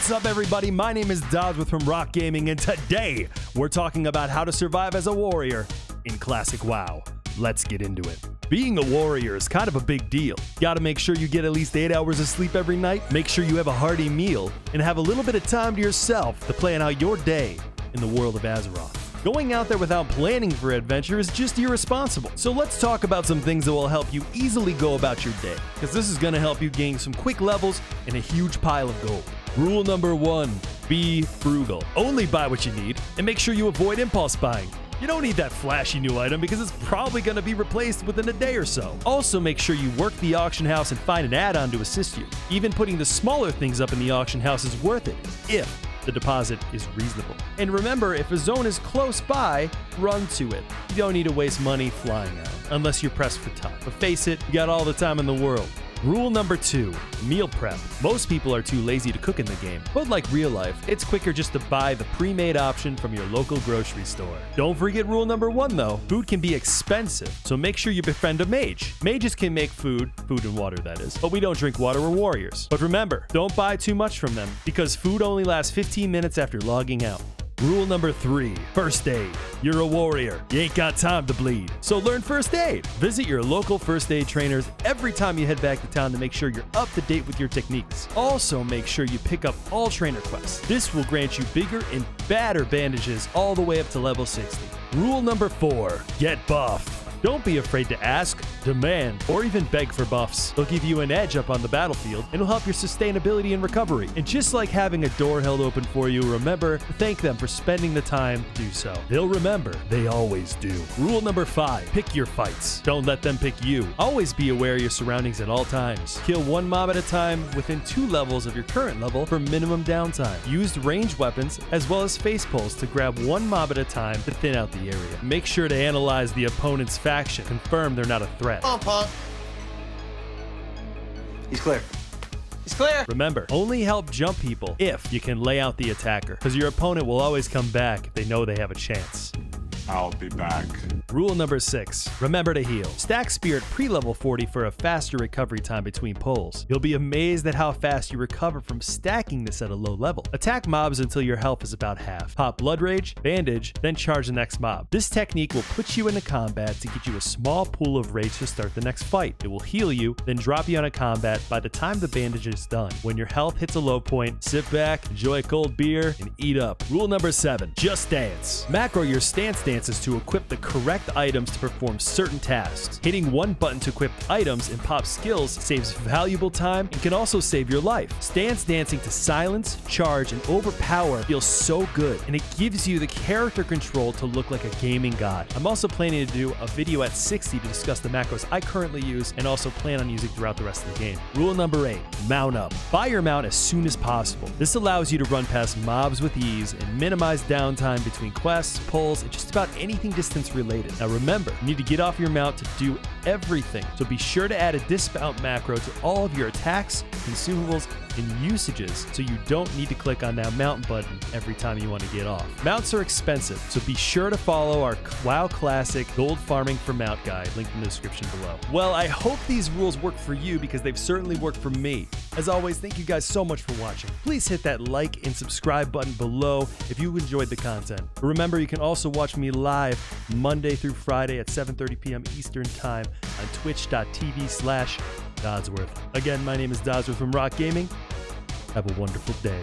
What's up, everybody? My name is Dodsworth from ROC Gaming, and today we're talking about how to survive as a warrior in Classic WoW. Let's get into it. Being a warrior is kind of a big deal. Gotta make sure you get at least 8 hours of sleep every night, make sure you have a hearty meal, and have a little bit of time to yourself to plan out your day in the world of Azeroth. Going out there without planning for adventure is just irresponsible. So let's talk about some things that will help you easily go about your day, because this is going to help you gain some quick levels and a huge pile of gold. Rule number 1, be frugal. Only buy what you need, and make sure you avoid impulse buying. You don't need that flashy new item because it's probably going to be replaced within a day or so. Also, make sure you work the auction house and find an add-on to assist you. Even putting the smaller things up in the auction house is worth it, if the deposit is reasonable. And remember, if a zone is close by, run to it. You don't need to waste money flying out, unless you're pressed for time. But face it, you got all the time in the world. Rule number 2, meal prep. Most people are too lazy to cook in the game, but like real life, it's quicker just to buy the pre-made option from your local grocery store. Don't forget rule number 1 though, food can be expensive, so make sure you befriend a mage. Mages can make food and water that is, but we don't drink water, we're warriors. But remember, don't buy too much from them, because food only lasts 15 minutes after logging out. Rule number 3, first aid. You're a warrior. You ain't got time to bleed. So learn first aid. Visit your local first aid trainers every time you head back to town to make sure you're up to date with your techniques. Also, make sure you pick up all trainer quests. This will grant you bigger and badder bandages all the way up to level 60. Rule number 4, get buff. Don't be afraid to ask, demand, or even beg for buffs. They'll give you an edge up on the battlefield and will help your sustainability and recovery. And just like having a door held open for you, remember to thank them for spending the time to do so. They'll remember. They always do. Rule number 5, pick your fights. Don't let them pick you. Always be aware of your surroundings at all times. Kill one mob at a time within 2 levels of your current level for minimum downtime. Use ranged weapons as well as face pulls to grab one mob at a time to thin out the area. Make sure to analyze the opponent's faction. Confirm they're not a threat. Come on, punk. He's clear. He's clear. Remember, only help jump people if you can lay out the attacker, because your opponent will always come back if they know they have a chance. I'll be back. Rule number 6, remember to heal. Stack Spirit pre-level 40 for a faster recovery time between pulls. You'll be amazed at how fast you recover from stacking this at a low level. Attack mobs until your health is about half. Pop Blood Rage, bandage, then charge the next mob. This technique will put you into combat to get you a small pool of rage to start the next fight. It will heal you, then drop you into combat by the time the bandage is done. When your health hits a low point, sit back, enjoy a cold beer, and eat up. Rule number 7, just dance. Macro your stance dances to equip the correct items to perform certain tasks. Hitting one button to equip items and pop skills saves valuable time and can also save your life. Stance dancing to silence, charge, and overpower feels so good, and it gives you the character control to look like a gaming god. I'm also planning to do a video at 60 to discuss the macros I currently use and also plan on using throughout the rest of the game. Rule number 8, mount up. Buy your mount as soon as possible. This allows you to run past mobs with ease and minimize downtime between quests, pulls, and just about anything distance related. Now remember, you need to get off your mount to do everything, so be sure to add a dismount macro to all of your attacks, consumables, and usages so you don't need to click on that mount button every time you want to get off. Mounts are expensive, so be sure to follow our WoW Classic Gold Farming for Mount guide, linked in the description below. Well, I hope these rules work for you because they've certainly worked for me. As always, thank you guys so much for watching. Please hit that like and subscribe button below if you enjoyed the content. Remember, you can also watch me live Monday through Friday at 7:30 p.m. Eastern Time on twitch.tv/Dodsworth. Again, my name is Dodsworth from ROC Gaming. Have a wonderful day.